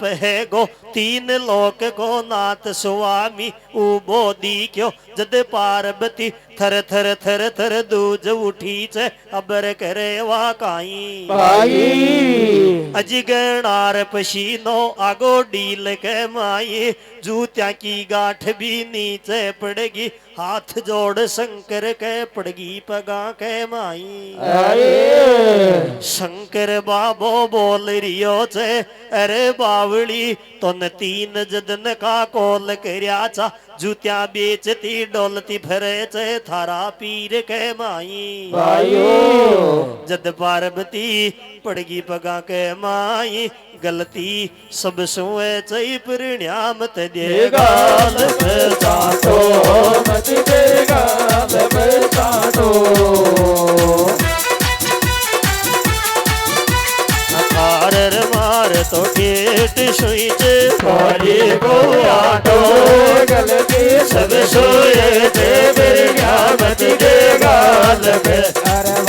रूप है गो तीन लोक को नाथ स्वामी उबो दी क्यों जद पार्वती थर थर थर थर दूज उठी छे अबर करे वा काई अजगणार पसीनो आगो डील के माई जूत्या की गांठ भी नीचे पड़गी हाथ जोड़ शंकर के पड़गी पगा के माई शंकर बाबो बोल रियो छे अरे बावली तोन तीन जदन का कोल करया चा जूत्या बेचती डोलती फरे छे थारा पीर के माई जद पार्वती पड़गी पगा के माई गलती सब सोए चई परिणाम ते देगा चाटो मत देगा चाटो मार मार तो ठेठ सुई चे मारे को आटो गलती सब सोए चे परिणाम ते देगा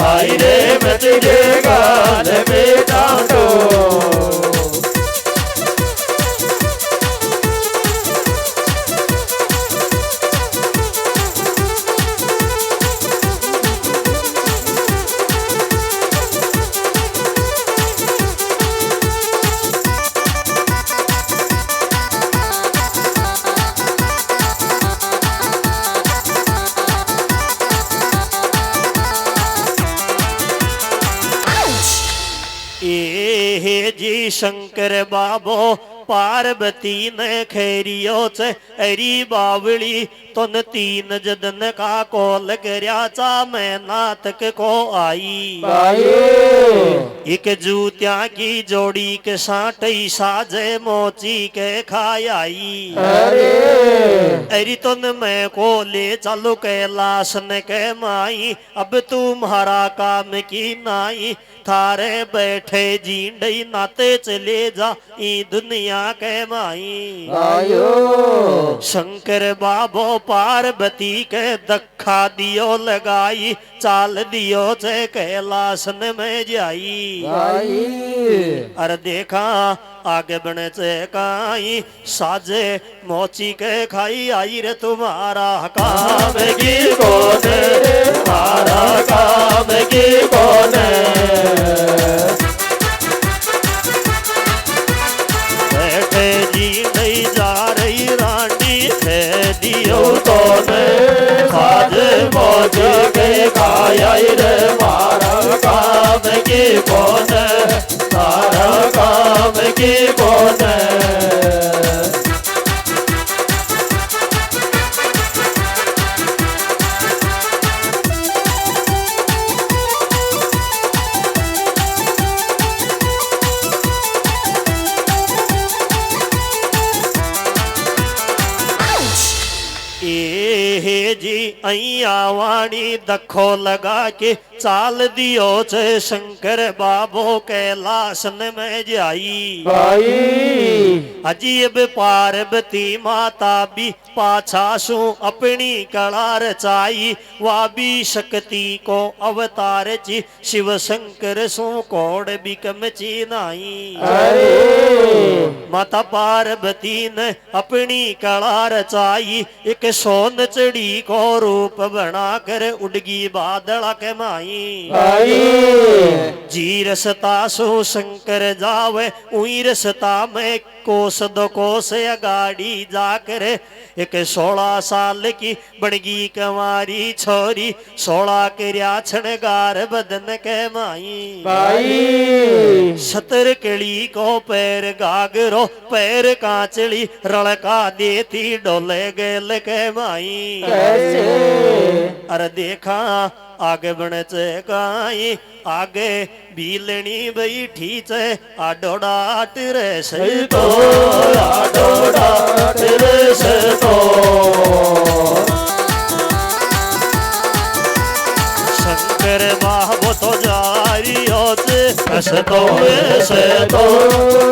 भाई रे मत देगा चाटो जी शंकर बाबो पार्वती ने खैरियो से अरी बावली तुन तीन जदन का कोल करया चा मैं नातक को आई एक जूत्या की जोड़ी के साटई साजे मोची के खाई अरे तुन मैं को ले चलो कैलाश ने के माई अब तुम्हारा काम की नाई थारे बैठे जींडई नाते चले जा ई दुनिया के माई शंकर बाबो पार्वती के दखा दियो लगाई चाल दियो चे कैलासन में जाई अरे देखा आगे बने चे काई साजे मोची के खाई आई रे तुम्हारा काम की कौन तुम्हारा काम की कौन बैठे जी नहीं जा रही रानी है दियो तो साजे मोची के खाई रे मारा काम की कौन तारा काम की कौन जी अया वाणी दखो लगा के चाल दियो चे शंकर बाबो कैलासन में जाई अजीब पार्वती माता भी पाछा सु अपनी कला रचाई वा भी शक्ति को अवतार ची शिव शंकर सु कोड बिकम ची नाई माता पार्वती ने अपनी कला रचाई एक सोन चढ़ी को रूप बना कर उड़गी बादल के माई जी रसता सो शंकर जावे उई रसता में कोस दो कोस अगाड़ी जाकर एक 16 साल की बड़गी कमारी छोरी 16 के छणगार बदन के माई सतर कड़ी को पैर गागरो पैर कांचली रड़का देती डोले गेल के माई अरे देखा आगे बने चे काई आगे बीलनी बैठी चे आडो डाट रे से तो आडो डाट रे से तो शंकर बाबो तो जारियो चे ऐसे तो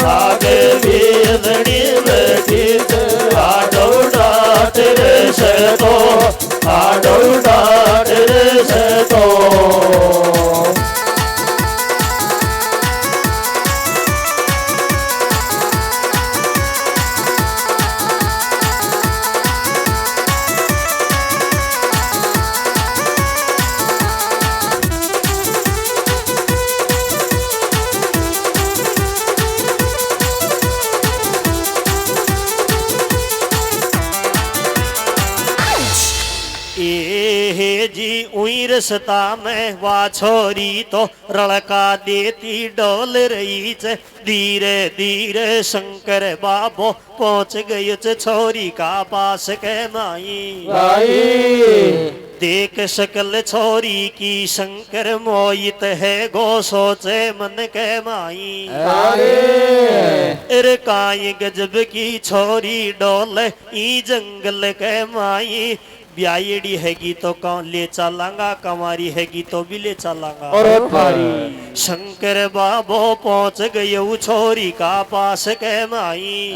आगे बीलनी बैठी चे आडो डाट रे से तो आडो डाट रे से तो घूमी रस्ता में वा छोरी तो रड़का देती डोल रही छे। धीरे धीरे शंकर बाबो पहुंच गयो छे छोरी का पास के माई। देख शकल छोरी की शंकर मोहित है गो सोचे मन के माई। अरे काई गजब की छोरी डोल ई जंगल के माई। ब्यायड़ी हैगी तो कौन ले चलांगा, कंवारी हैगी तो भी ले चलांगा। शंकर बाबो पहुंच गयो छोरी का पास के माई।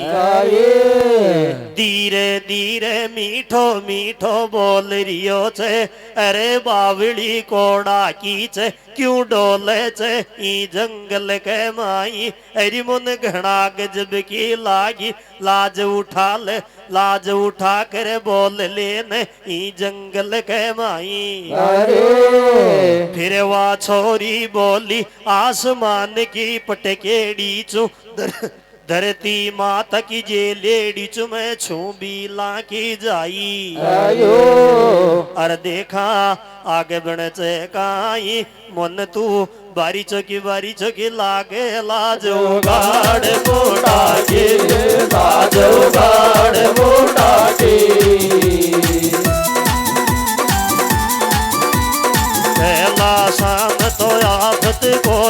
धीरे धीरे मीठो मीठो बोल रियो छे। अरे बावड़ी कोड़ा की छे क्यों डोले छे ई जंगल के माई। अरे मुन घना गजब की लागी लाज उठा ले, लाज उठा कर बोल लेने ई जंगल के माई। फिर वा छोरी बोली आसमान की पटकेड़ी चू धरती माता की जे लेडी चू मैं छू बीला की जाई। अरे देखा आगे बढ़ चे काई मन तू बारी चौकी लागे लाज उगाड़ मोटा के, लाज उगाड़ मोटा के। पहला शाम तो आफत को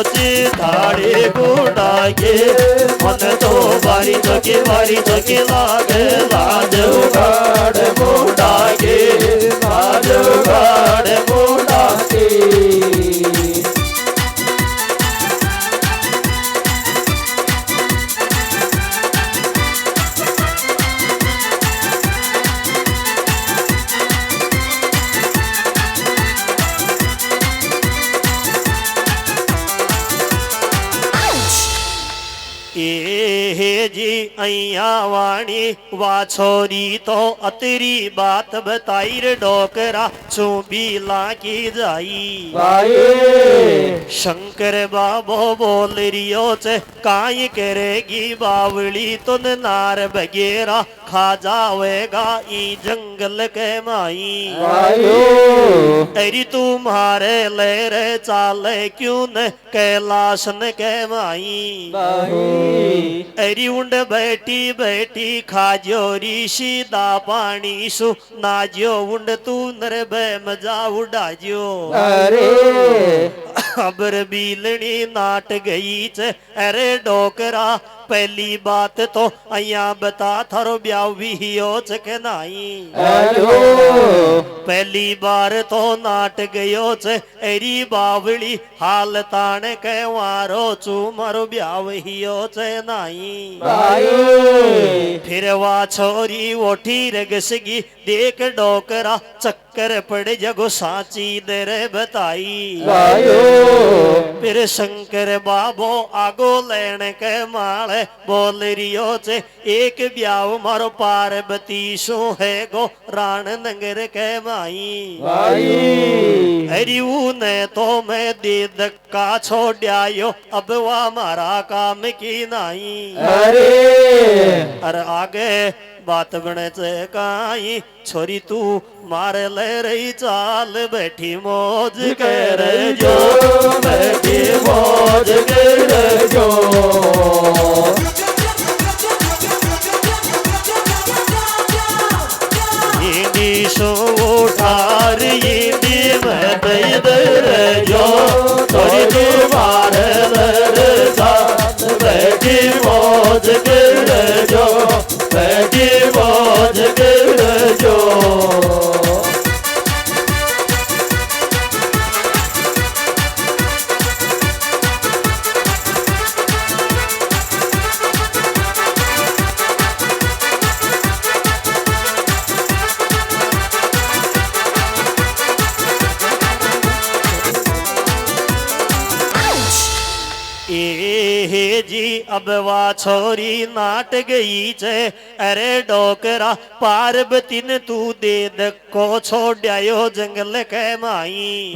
धाड़े गुड़ा के मन तो बारी चौकी लागे लाज उगाड़ मोटा के, लाज उगाड़ मोटा के। हे जी अया वाणी वा छोरी तो अतरी बात बताई रे डोकरा छू बीला की जाई। शंकर बाबो बोल रियो छे काई करेगी बावली तुन नार बगेरा खा जावेगा ई जंगल के माई। अरे तुम्हारे ले रे चाले क्यों न कैलाशन के माई। अरी उंड बैठी बैठी खाजो ऋषि दा पानी सु नाजो उंड तू नर बे मजा उड़ाजो। अबर बीलनी नाट गई छे। अरे डोकरा पहली बात तो अया बता थारो ब्याह भी हियो छे नाई। पहली बार तो नाट गयो छे एरी बावली हाल ताण के वारो चू मारो ब्याह हियो छे नाई। फिर वा छोरी ओठी रगसगी देख डोकरा चक्कर पड़ जगो साची दर बताई। फिर शंकर बाबो आगो लेने के माल बोल रियो छे एक ब्याह मारो पार्वती सो है गो राण नगर के माई। हरिऊ ने तो मैं दे धक्का छोड़ायो अब वा मारा काम की नाई। अरे आगे बात बने चे काई छोरी तू मारे ले रही चाल बैठी मौज कर जो, बैठी मौज कर जो। सो उठार ये मत इधर जो थोड़ी देर मारे ले चाल बैठी मौज कर जो, बैठी मौज कर जो। हे जी अब वा छोरी नाट गई छे। अरे डोकरा पार्वती ने तू दे धक्को छोड़ायो जंगल के माई।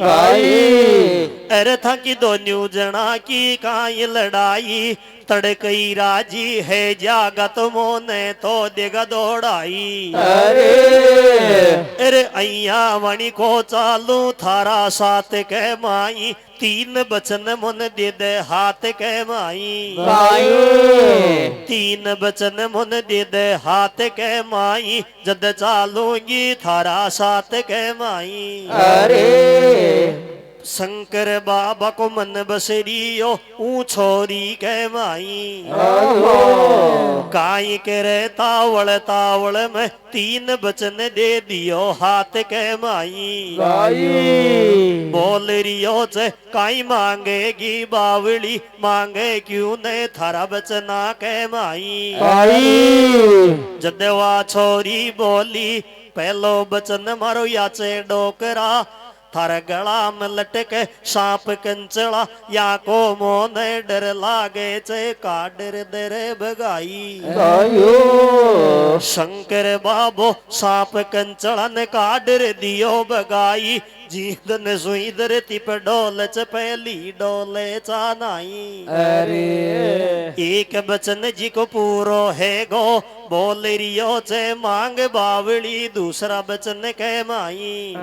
अरे था कि दोन्यू जना की काई लड़ाई तड़कई राजी है जागत मोने तो देगा दौड़ाई। अरे अय्या वणी को चालू थारा साथ के माई, तीन बचन मुन दे दे हाथ के माई। तीन बचन मुन दे दे हाथ के माई, जद चालूंगी थारा साथ के माई। शंकर बाबा को मन बसरियो ऊ छोरी के माई। काई करे तावड़ तावड़ में तीन बचन दे दियो हाथ के माई। बोल रियो से काई मांगेगी बावली, मांगे क्यों ने थारा बचना के माई। जदवा छोरी बोली पहलो बचन मारो याचे डोकरा, थारा गला में लटके सांप कंचड़ा, या को मोने डर लागे चे का डर दरे भगाई। शंकर बाबो सांप कंचड़ा ने का डर दियो भगाई, जीदन सुई धरती पर डोल च पहली डोले चानाई। एक बचन जी को पूरो है गो, बोल रियो चे मांग बावली, दूसरा बचन के माई।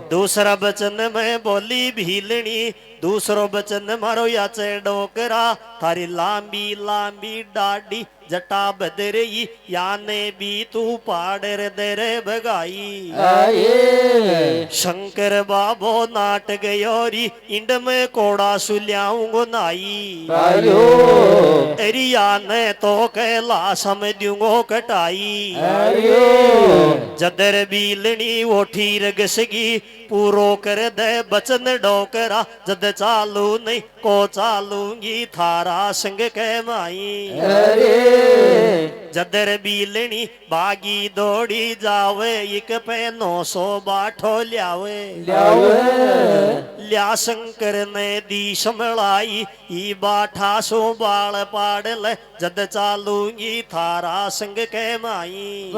दूसरा बचन में बोली भीलनी, दूसरो बचन मारो याचे डोकरा, थारी लांबी लांबी डाडी जटा बदरई, याने भी तू पाड़र दरे भगाई। शंकर बाबो नाट गयोरी, इंड में कोड़ा सुल्याऊंगो नाई। अरिया ने तो कैला समझूंगो कटाई। जदर बीलनी ओठी रगसगी, पूरो कर दे बचन डोकरा, जद चालू नहीं को चालूंगी थारा संग के माई। जदर बीलनी बागी दौड़ी जावे, एक पे 900 बाठो ल्यावे। ल्या शंकर ने दी समलाई, ई बाठा सो बाल पाड़ ले, जद चालूंगी थारा संग के माई।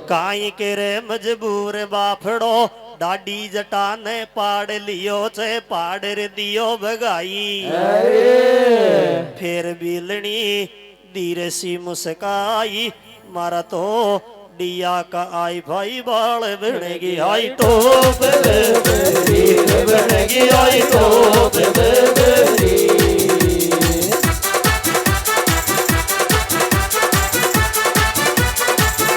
काई करे मजबूर बाफड़ो, डाडी जटा ने पाड़ लियो चे पाड़ दियो भगाई। फिर बीलनी धीरे सी मुस्काई, मारा तो डिया का आई भाई बाल बनेगी आई टोप बनेगी आई टोप।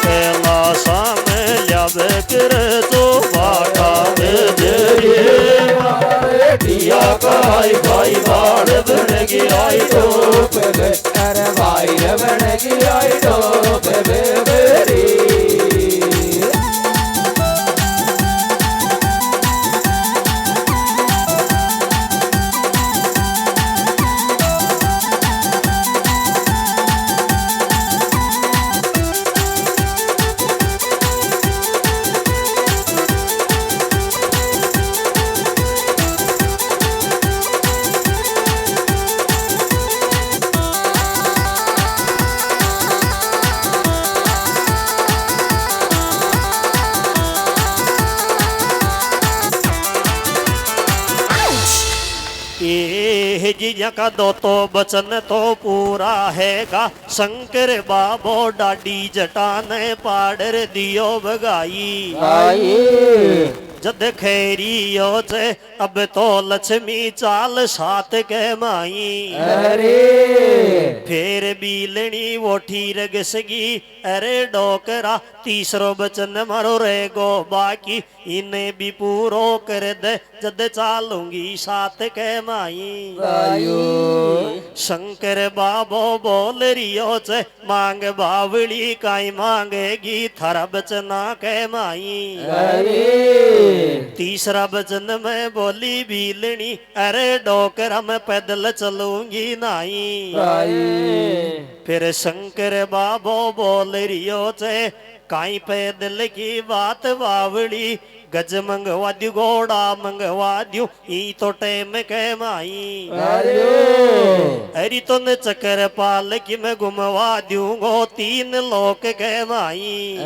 पहला सामने लब कर तो बाटा डिया का आई भाई बाल बनेगी आई टोप, अरे भाई बनेगी आई टोप बेबेरी। जिया का दो तो बचन तो पूरा हैगा, शंकर बाबो डाडी जटा ने पाड़र दियो भगाई। जद खैरियो से अब तो लक्ष्मी चाल साथ के माई। फिर बीलनी वोठी रगसगी, अरे डोकरा तीसरो बचन मारो रहेगो बाकी, इन्हें भी पूरो कर दे, जद चालूंगी साथ के माई। शंकर बाबो बोल रियो से मांग बावली, काई मांगेगी थारा बचना के माई। तीसरा बचन में बोली बीलनी, अरे डोकरा मैं पैदल चलूंगी नाई। फिर शंकर बाबो बोल रियो से काई पैदल की बात बावली, गज मंगवा दू घोड़ा मंगवा दू, ई तो टेम के माई। अरे तो न चक्कर पाल की मैं घुमवा दूंगो 3 लोक के माई।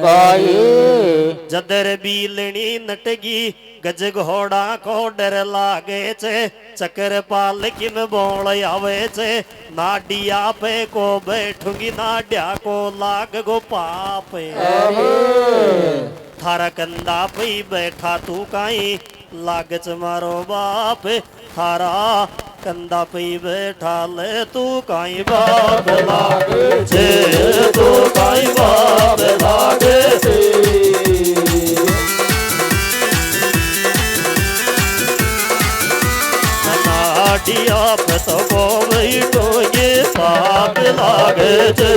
जदर बीलनी नटगी गज घोड़ा को डर लागे छे चक्कर पालकी में बोल आवे छे नाडिया पे को बैठूंगी नाड्या को लाग गो पाप थारा कंदा पे बैठा तू काई लागच मारो बाप थारा कंदा पे बैठा ले तू काई बाप लागे छे तू काई बाप लागे छे नाडिया पे तो को बैठो ये पाप लागे छे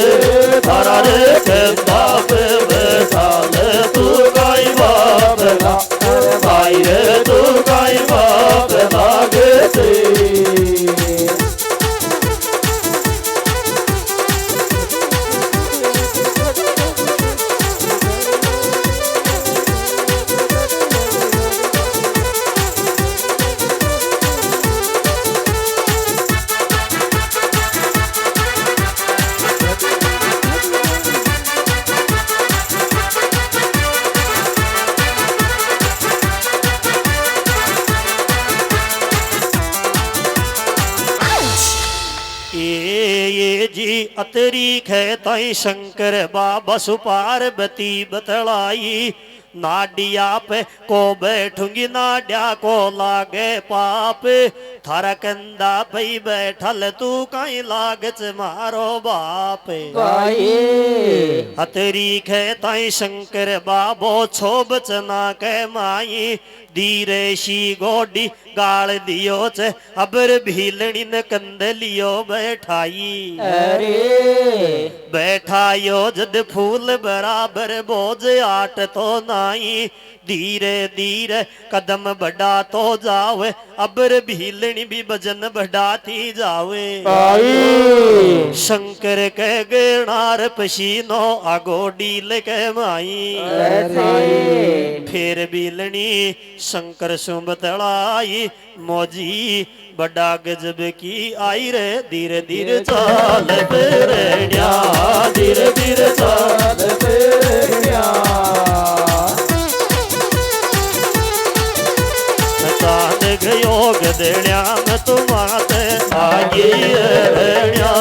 थारा रे कंदा पे बैठा ले तू काई बाप लागे भाई रे तू काई बाप लागे छे ये जी अतरी खेताई शंकर बाबा सुपार्वती बतलाई नाडिया पे को बैठूंगी नाड्या को लागे पाप थारा कंदा पे बैठल तू कहीं लागच मारो बाप अतरी खेताई शंकर बाबो छोब चना के माई धीरे शी गोडी गाल दियो छे अबर भीलनी न कंदलियो बैठाई अरे बैठायो जद फूल बराबर बोझ आट तो नाई धीरे धीरे कदम बढ़ा तो जावे अबर भीलनी भी भजन बढ़ाती जावे शंकर के गिरनार पसीनो आगोडी लेके माई फिर भीलनी शंकर सुब तड़ाई मोजी बड़ा गजब की आई रे धीरे धीरे चाल पेरण्या धीरे धीरे चाल पेरण्या चांद गयो गदण्या में तुम्हारे आगे रण्या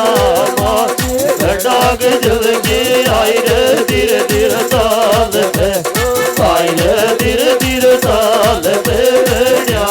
बड़ा गजब की आई रे धीरे धीरे चाल पे आई रे धीरे धीरे चाल पेरण्या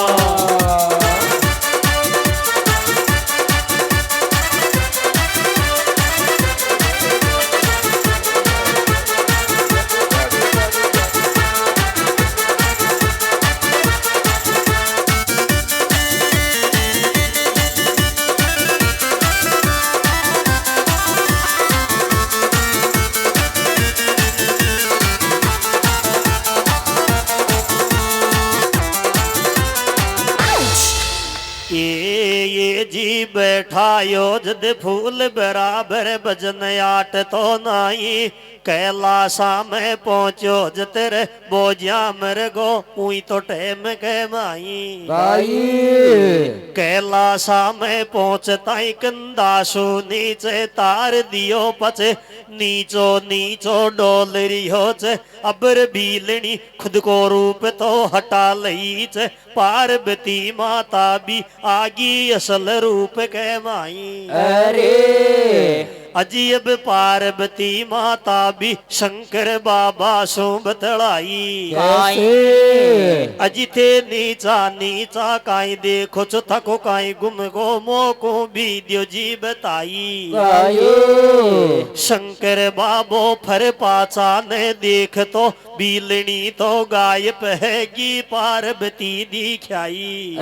ये जी बैठायो जद फूल बराबर भजन आट तो नाई कैलासा में पहुंचो जतर बोझिया मर गो उई तो टेम के माई कैलासा में पहुंचता कंदासु नीचे तार दियो पचे नीचो नीचो डोल रियो छे अबर भीलनी खुद को रूप तो हटा लई छे पार्वती माता भी आगी असल रूप के माई अरे अजीब पार्वती माता भी शंकर बाबा सो बतलाई अजी थे नीचा नीचा काई देखो चो थको काई गुम गो मोको भी दियो जी बताई शंकर बाबो फर पाचा ने देख तो बीलनी तो गायब हैगी पार्वती दिखाई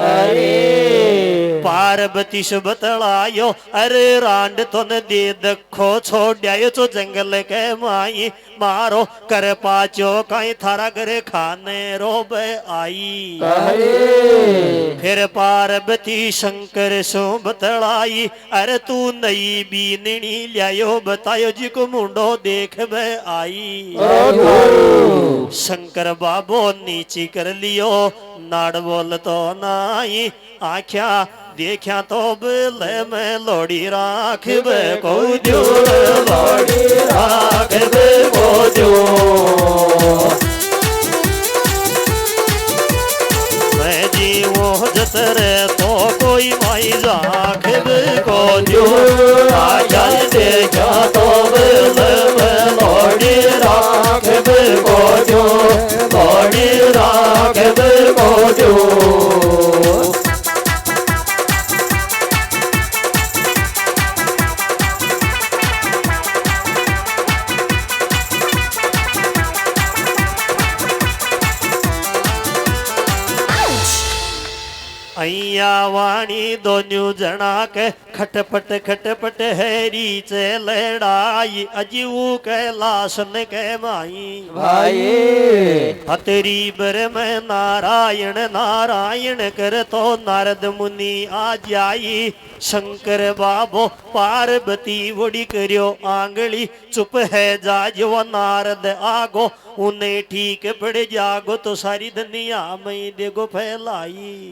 पार्वती से बतलायो अरे रांड तो न दे दखो छोड़ायो चो जंगल के माई मारो कर पाचो कहीं थारा घर खाने रोब आई फिर पार्वती शंकर सो बतलाई अरे तू नई बीननी लियायो बतायो जी को मुंडो देख में आई शंकर बाबो नीची कर लियो नाड़ बोल तो नाई आख्या देखा तो बिले में लोड़ी राख बे को जो लोड़ी राख बे को जो राखब को जो आजल देखा तो बल लोड़ी राखब को जो लोड़ी राखब को जो अय्या वाणी दोन्यू जना के खटपट खटपट हैरी चे लड़ाई अजीऊ के लाशन के माई भाई हतरी बर में नारायण नारायण कर तो नारद मुनि आ जाई शंकर बाबो पार्वती वड़ी करियो आंगली चुप है जाजो नारद आगो उन्हें ठीक पड़ जागो तो सारी दुनिया में देखो फैलाई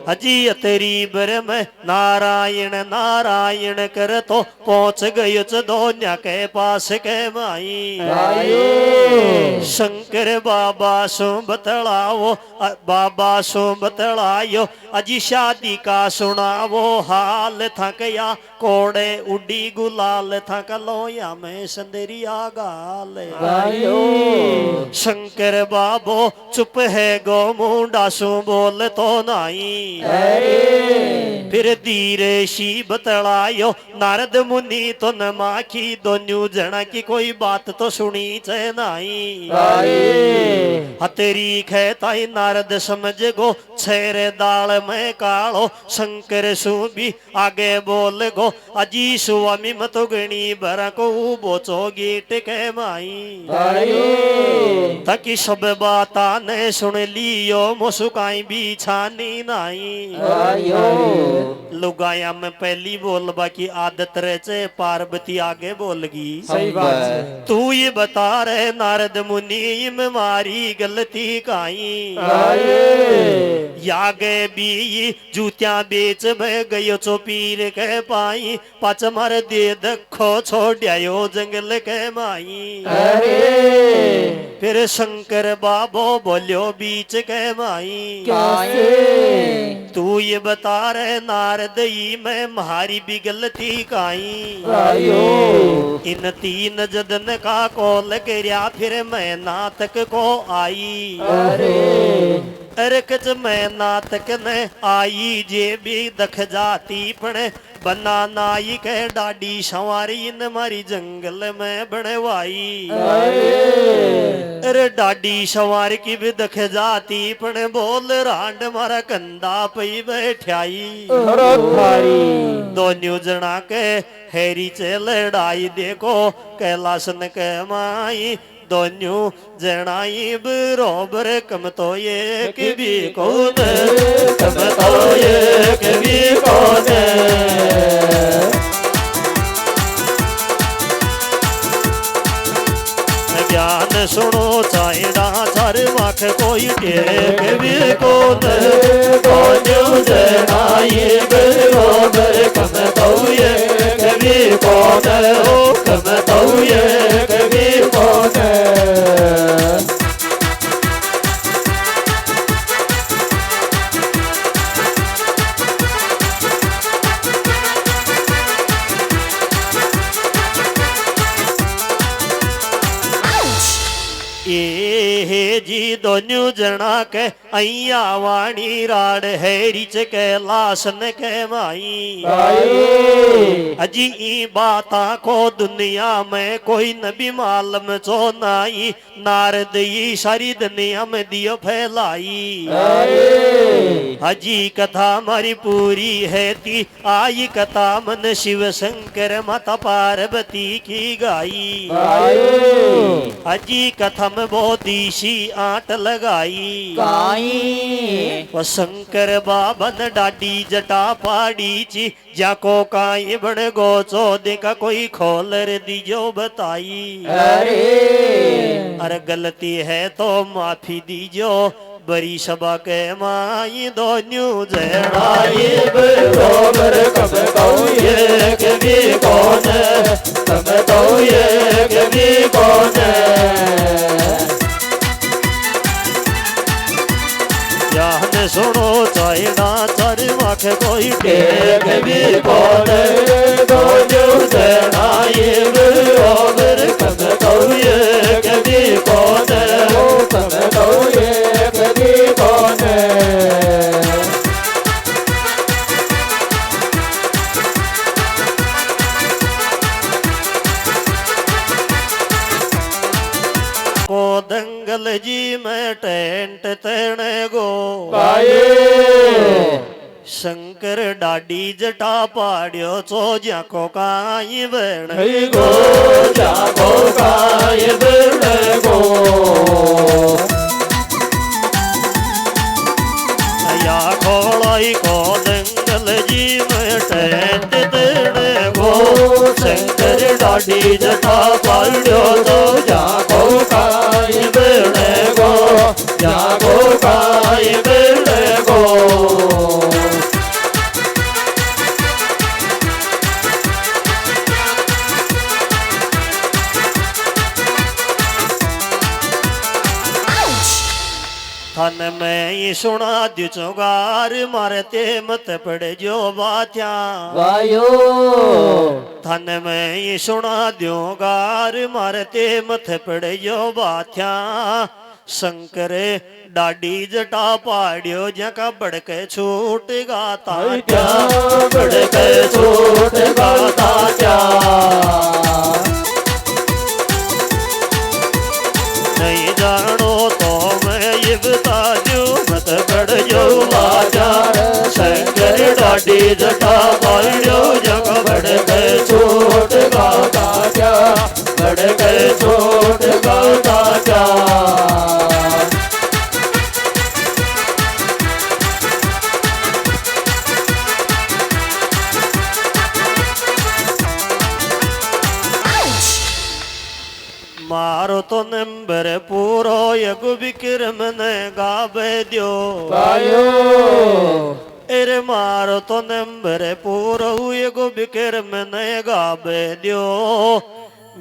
अजी तेरी बर में नारायण नारायण कर तो पहुंच गयो दोन्या के पास के माई शंकर बाबा सो बतलाओ बाबा सो बतलायो अजी शादी का सुनावो हाल थकया कोड़े उड़ी गुलाल थक लोया में संदरिया गाल शंकर बाबो चुप है गो मुंडा सो बोल तो नाई फिर धीरे शी बतलायो नारद मुनि तो न माखी दोन्यू जना की कोई बात तो सुनी चे नाई हतेरी खेताई नारद समझ गो छेरे दाल में कालो शंकर सु भी आगे बोल गो अजी स्वामी मतो गणी भरा को बोचो गीट के माई ताकि सब बाता ने सुन लियो मुसुकाई भी छानी नाई लुगाया में पहली बोल बाकी आदत रहे पार्वती आगे बोलगी सही बात है तू ये बता रहे नारद मुनि में मारी गलती काई यागे भी जूतियां बेच में गयो चो पीर के पाई पाच मार दे दखो छोड़ो जंगल के माई फिर शंकर बाबो बोलियो बीच के माई तू ये बता रहे नारद ई में मारी भी गलती काई इन तीन जदन का कॉल करिया फिर मैं नातक को आई अरकच में नातक ने आई जे भी दख जाती पण बना नाई के डाडी सवारी इन मारी जंगल में बनवाई अरे डाडी सवार की भी दख जाती पण बोल रांड मारा कंधा पई बैठाई दोन्यू जना के हैरी चे लड़ाई देखो कैलासन के माई दोन्यू जनाई बरोबर कम तो ये भी कौन कम तो ये भी कौन ज्ञान सुनो चाइना चार माख कोई टेक भी कौन दोन्यू जनाई बरोबर कम तो ये भी कौन हो कम तो ये भी कौन जी दोन्यू जना के अय्या वाणी राड हैरी च कैलासन के माई अजी ई बाता को दुनिया में कोई नबी मालम चो नाई नारद ई सारी दुनिया में दियो फैलाई अजी कथा मारी पूरी है ती आई कथा मन शिव शंकर माता पार्वती की गाई अजी कथा में बोधीशी आट लगाई वो शंकर बाबा ने डाडी जटा पाड़ी ची जाको काई बन गो चो देखा कोई खोलर दीजो बताई अरे गलती है तो माफी दीजो बरी सभा के माई दोन्यू जनाई बरोबर कब ये कभी कौन कब तो ये कभी कौन जान सुनो चाइना चार आँख कोई टेक भी कौन दो जो देनाए और कम कौए कभी कौन कम कौए कभी कौन को दंगल जी में टेंट तने गो गाये शंकर डाडी जटा पाड्यो चो जाको काई बण गो जागो काय बिड़ गो या खोलाई को दंगल जी में टेंट तने गो शंकर डाडी जटा पाड्यो चो जाको काई बण गो जागो काय बिड़ गो थन में ही सुना दु चौगार मारते मत पड़ जो बात्या वायो थन में ही सुना दो गार मारते मत पड़ जो बात्या शंकर डाडी जटा पाड्यो जका बड़के छूट गाता क्या बड़के छोट गाता क्या नहीं जानो तो मैं ये बता दूं मत पड़ जो बाजा शंकर डाडी जटा पाड्यो जका बड़के छोट गाता क्या बड़के छोट गाता क्या मारो तो नंबर पूरो यगु विक्रम ने गावे दियो गायो एरे मारो तो नंबर पूरो यगु विक्रम ने गावे दियो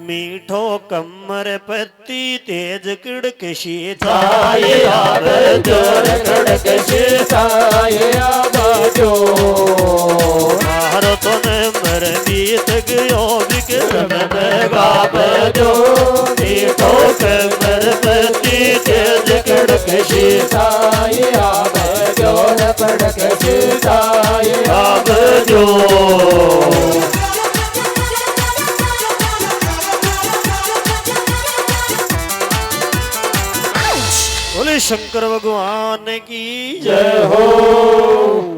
मीठो कमर पत्ती तेज किड़कशी छाये आवे जोर कड़क छाये आवाजो मारो तो नंबर बीत गयो विक्रम ने गावे जो मीठो कमर पत्ती तेज किड़कशी छाये आवे जोर कड़क छाये आवाजो बोले शंकर भगवान की जय हो।